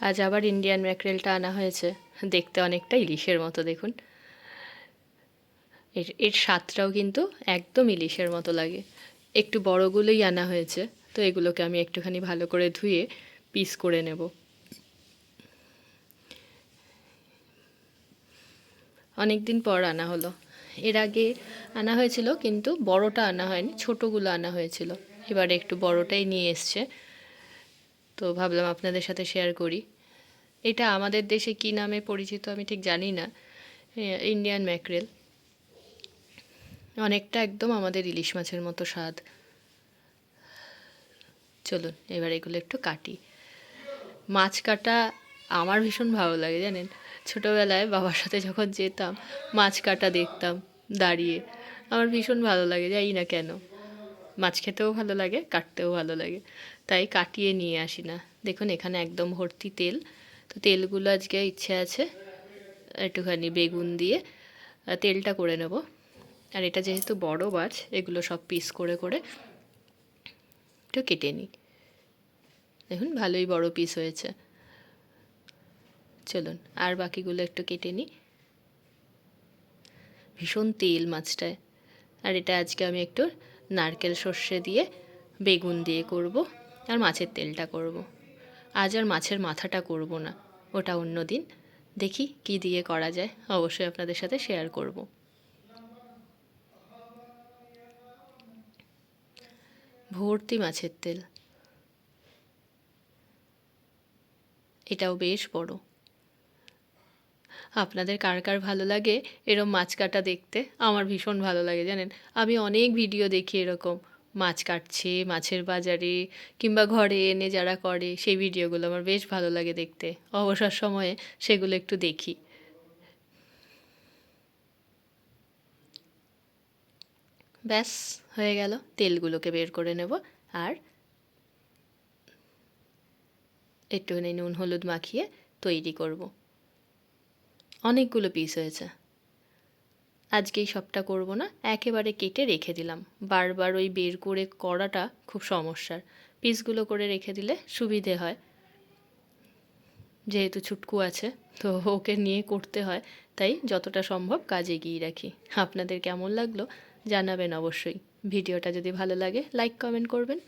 আজ আবার ইন্ডিয়ান ম্যাকরেলটা আনা হয়েছে, দেখতে অনেকটা ইলিশের মতো দেখুন। এর স্বাদটাও কিন্তু একদম ইলিশের মতো লাগে। একটু বড়গুলোই আনা হয়েছে, তো এগুলোকে আমি একটুখানি ভালো করে ধুয়ে পিস করে নেব। অনেক দিন পর আনা হলো। এর আগে আনা হয়েছিল কিন্তু বড়টা আনা হয়নি, ছোটোগুলো আনা হয়েছিল। এবারে একটু বড়টাই নিয়ে এসছে, তো ভাবলাম আপনাদের সাথে শেয়ার করি। এটা আমাদের দেশে কী নামে পরিচিত আমি ঠিক জানি না। ইন্ডিয়ান ম্যাকরেল, অনেকটা একদম আমাদের ইলিশ মাছের মতো স্বাদ। চলুন এবার এগুলো একটু কাটি। মাছ কাটা আমার ভীষণ ভালো লাগে জানেন। ছোটোবেলায় বাবার সাথে যখন যেতাম মাছ কাটা দেখতাম দাঁড়িয়ে, আমার ভীষণ ভালো লাগে, জানি না কেন। মাছ খেতেও ভালো লাগে, কাটতেও ভালো লাগে, তাই কাটিয়ে নিয়ে আসি না। দেখুন এখানে একদম ভর্তি তেল। তো তেলগুলো আজকে ইচ্ছে আছে একটুখানি বেগুন দিয়ে তেলটা করে নেব। আর এটা যেহেতু বড় মাছ, এগুলো সব পিস করে করে একটু কেটে নিই। দেখুন ভালোই বড় পিস হয়েছে। চলুন আর বাকিগুলো একটু কেটে নিই। ভীষণ তেল মাছটায়। আর এটা আজকে আমি একটু নারকেল সর্ষে দিয়ে বেগুন দিয়ে করব, আর মাছের তেলটা করব। আজ আর মাছের মাথাটা করব না, ওটা অন্য দিন দেখি কি দিয়ে করা যায়, অবশ্যই আপনাদের সাথে শেয়ার করব। ভর্তি মাছের তেল, এটাও বেশ বড়। আপনাদের কার কার ভালো লাগে এরম মাছ কাটা দেখতে? আমার ভীষণ ভালো লাগে জানেন। আমি অনেক ভিডিও দেখি এরকম মাছ কাটছে মাছের বাজারে, কিংবা ঘরে এনে যারা করে সেই ভিডিওগুলো আমার বেশ ভালো লাগে দেখতে। অবসর সময়ে সেগুলো একটু দেখি। ব্যাস হয়ে গেল, তেলগুলোকে বের করে নেব আর একটুখানি নুন হলুদ মাখিয়ে তৈরি করব। অনেকগুলো পিস হয়েছে, আজকেই সবটা করব না, একেবারে কেটে রেখে দিলাম। বারবার ওই বের করে করাটা খুব সমস্যার। পিসগুলো করে রেখে দিলে সুবিধে হয়। যেহেতু ছুটকু আছে তো ওকে নিয়ে করতে হয়, তাই যতটা সম্ভব কাজ এগিয়ে রাখি। আপনাদের কেমন লাগলো জানাবেন অবশ্যই। ভিডিওটা যদি ভালো লাগে লাইক কমেন্ট করবেন।